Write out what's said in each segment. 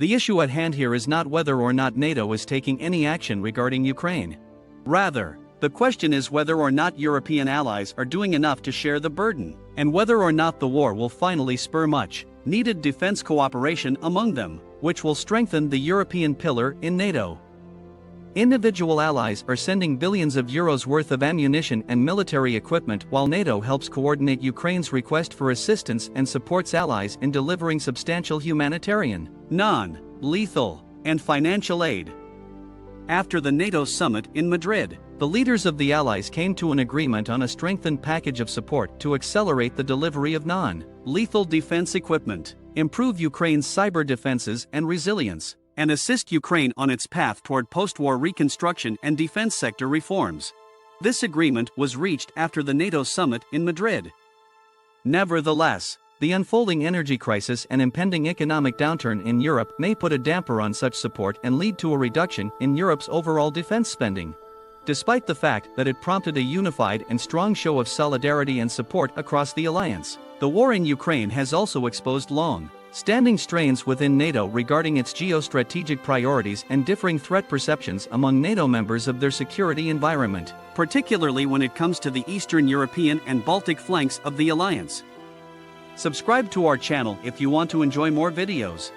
The issue at hand here is not whether or not NATO is taking any action regarding Ukraine. Rather, the question is whether or not European allies are doing enough to share the burden, and whether or not the war will finally spur much needed defense cooperation among them, which will strengthen the European pillar in NATO. Individual allies are sending billions of euros worth of ammunition and military equipment, while NATO helps coordinate Ukraine's request for assistance and supports allies in delivering substantial humanitarian, non-lethal, and financial aid. After the NATO summit in Madrid, the leaders of the allies came to an agreement on a strengthened package of support to accelerate the delivery of non-lethal defense equipment, improve Ukraine's cyber defenses and resilience, and assist Ukraine on its path toward post-war reconstruction and defense sector reforms. This agreement was reached after the NATO summit in Madrid. Nevertheless, the unfolding energy crisis and impending economic downturn in Europe may put a damper on such support and lead to a reduction in Europe's overall defense spending. Despite the fact that it prompted a unified and strong show of solidarity and support across the alliance, the war in Ukraine has also exposed long-standing strains within NATO regarding its geostrategic priorities and differing threat perceptions among NATO members of their security environment, particularly when it comes to the Eastern European and Baltic flanks of the alliance. Subscribe to our channel if you want to enjoy more videos.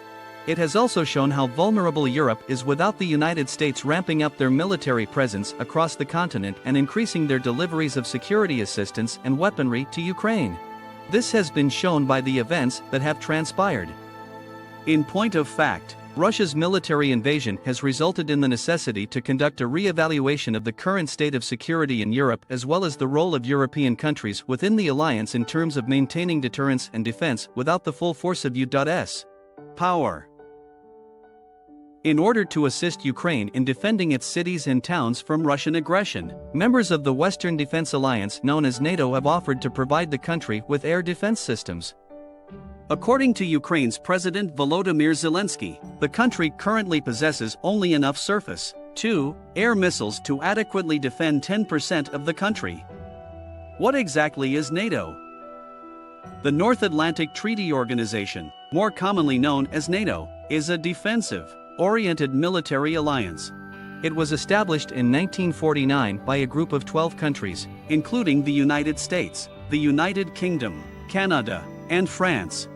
It has also shown how vulnerable Europe is without the United States ramping up their military presence across the continent and increasing their deliveries of security assistance and weaponry to Ukraine. This has been shown by the events that have transpired. In point of fact, Russia's military invasion has resulted in the necessity to conduct a re-evaluation of the current state of security in Europe, as well as the role of European countries within the alliance in terms of maintaining deterrence and defense without the full force of U.S. power. In order to assist Ukraine in defending its cities and towns from Russian aggression, members of the Western Defense Alliance known as NATO have offered to provide the country with air defense systems. According to Ukraine's President Volodymyr Zelensky, the country currently possesses only enough surface-to-air missiles to adequately defend 10% of the country. What exactly is NATO? The North Atlantic Treaty Organization, more commonly known as NATO, is a defensive-oriented military alliance. It was established in 1949 by a group of 12 countries, including the United States, the United Kingdom, Canada, and France.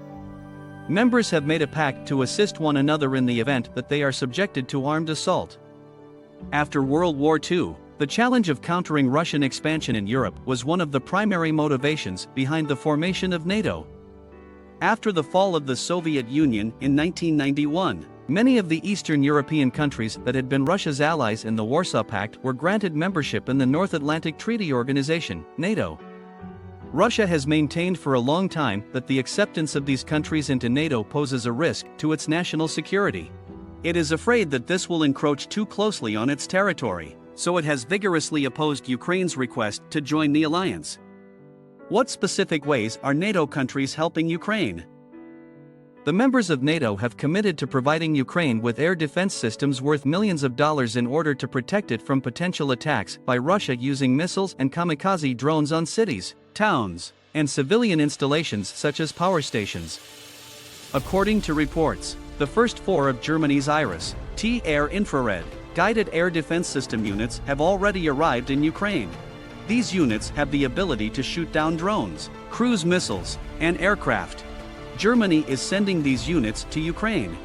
Members have made a pact to assist one another in the event that they are subjected to armed assault. After World War II, the challenge of countering Russian expansion in Europe was one of the primary motivations behind the formation of NATO. After the fall of the Soviet Union in 1991, many of the Eastern European countries that had been Russia's allies in the Warsaw Pact were granted membership in the North Atlantic Treaty Organization, NATO. Russia has maintained for a long time that the acceptance of these countries into NATO poses a risk to its national security. It is afraid that this will encroach too closely on its territory, so it has vigorously opposed Ukraine's request to join the alliance. What specific ways are NATO countries helping Ukraine? The members of NATO have committed to providing Ukraine with air defense systems worth millions of dollars in order to protect it from potential attacks by Russia using missiles and kamikaze drones on cities, towns, and civilian installations such as power stations. According to reports, the first 4 of Germany's Iris-T air infrared guided air defense system units have already arrived in Ukraine. These units have the ability to shoot down drones, cruise missiles, and aircraft. Germany is sending these units to Ukraine.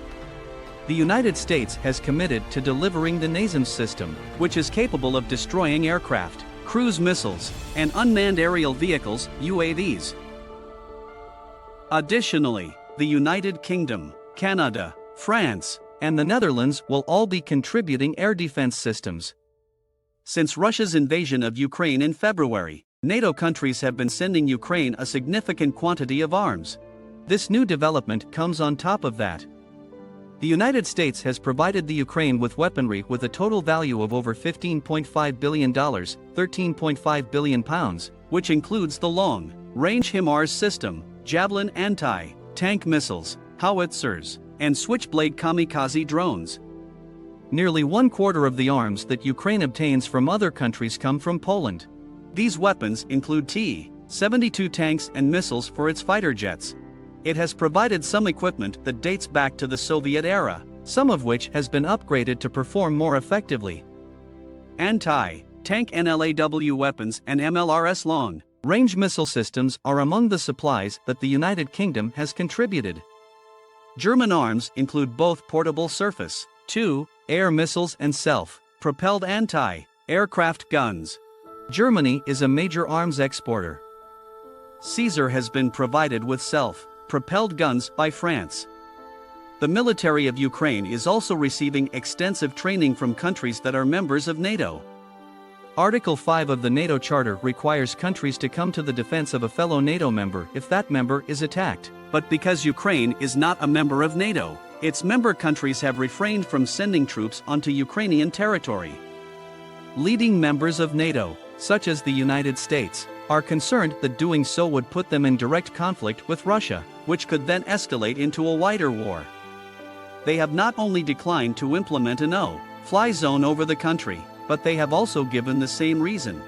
The United States has committed to delivering the NASAMS system, which is capable of destroying aircraft, cruise missiles, and unmanned aerial vehicles, UAVs. Additionally, the United Kingdom, Canada, France, and the Netherlands will all be contributing air defense systems. Since Russia's invasion of Ukraine in February, NATO countries have been sending Ukraine a significant quantity of arms. This new development comes on top of that. The United States has provided the Ukraine with weaponry with a total value of over $15.5 billion, £13.5 billion, which includes the long-range HIMARS system, Javelin anti-tank missiles, howitzers, and Switchblade kamikaze drones. Nearly 1/4 of the arms that Ukraine obtains from other countries come from Poland. These weapons include T-72 tanks and missiles for its fighter jets. It has provided some equipment that dates back to the Soviet era, some of which has been upgraded to perform more effectively. Anti-tank NLAW weapons and MLRS long-range missile systems are among the supplies that the United Kingdom has contributed. German arms include both portable surface-to-air missiles and self-propelled anti-aircraft guns. Germany is a major arms exporter. Caesar has been provided with self-propelled guns by France. The military of Ukraine is also receiving extensive training from countries that are members of NATO. Article 5 of the NATO Charter requires countries to come to the defense of a fellow NATO member if that member is attacked. But because Ukraine is not a member of NATO, its member countries have refrained from sending troops onto Ukrainian territory. Leading members of NATO, such as the United States, are concerned that doing so would put them in direct conflict with Russia, which could then escalate into a wider war. They have not only declined to implement a no-fly zone over the country, but they have also given the same reason.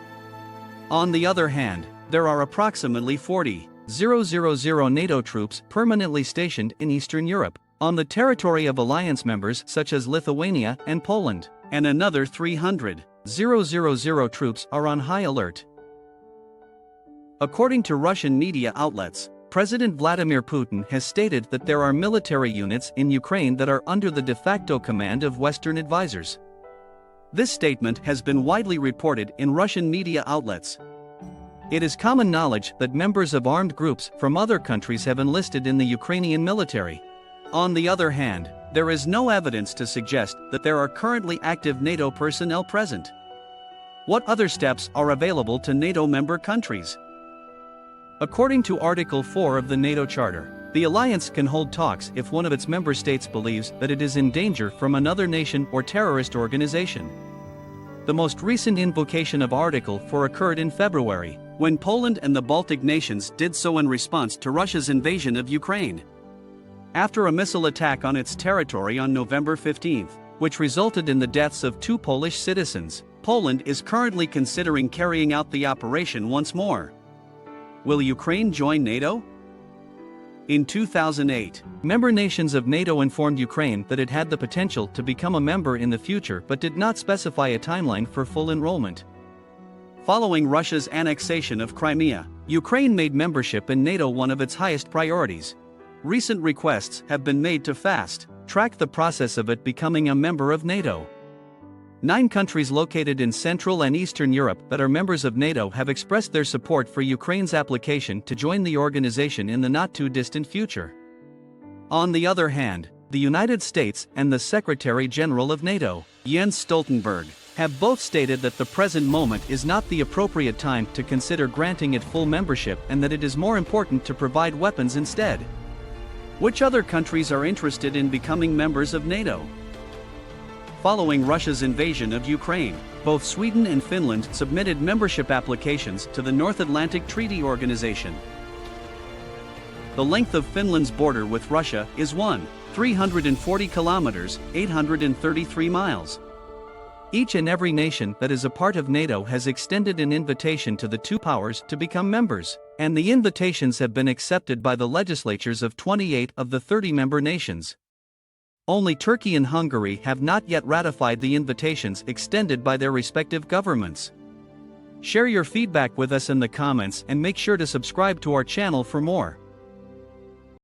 On the other hand, there are approximately 40,000 NATO troops permanently stationed in Eastern Europe, on the territory of alliance members such as Lithuania and Poland, and another 300,000 troops are on high alert. According to Russian media outlets, President Vladimir Putin has stated that there are military units in Ukraine that are under the de facto command of Western advisors. This statement has been widely reported in Russian media outlets. It is common knowledge that members of armed groups from other countries have enlisted in the Ukrainian military. On the other hand, there is no evidence to suggest that there are currently active NATO personnel present. What other steps are available to NATO member countries? According to Article 4 of the NATO Charter, the alliance can hold talks if one of its member states believes that it is in danger from another nation or terrorist organization. The most recent invocation of Article 4 occurred in February, when Poland and the Baltic nations did so in response to Russia's invasion of Ukraine. After a missile attack on its territory on November 15, which resulted in the deaths of 2 Polish citizens, Poland is currently considering carrying out the operation once more. Will Ukraine join NATO? In 2008, member nations of NATO informed Ukraine that it had the potential to become a member in the future but did not specify a timeline for full enrollment. Following Russia's annexation of Crimea, Ukraine made membership in NATO one of its highest priorities. Recent requests have been made to fast-track the process of it becoming a member of NATO. 9 countries located in Central and Eastern Europe that are members of NATO have expressed their support for Ukraine's application to join the organization in the not-too-distant future. On the other hand, the United States and the Secretary-General of NATO, Jens Stoltenberg, have both stated that the present moment is not the appropriate time to consider granting it full membership and that it is more important to provide weapons instead. Which other countries are interested in becoming members of NATO? Following Russia's invasion of Ukraine, both Sweden and Finland submitted membership applications to the North Atlantic Treaty Organization. The length of Finland's border with Russia is 340 kilometers, 833 miles. Each and every nation that is a part of NATO has extended an invitation to the 2 powers to become members, and the invitations have been accepted by the legislatures of 28 of the 30 member nations. Only Turkey and Hungary have not yet ratified the invitations extended by their respective governments. Share your feedback with us in the comments and make sure to subscribe to our channel for more.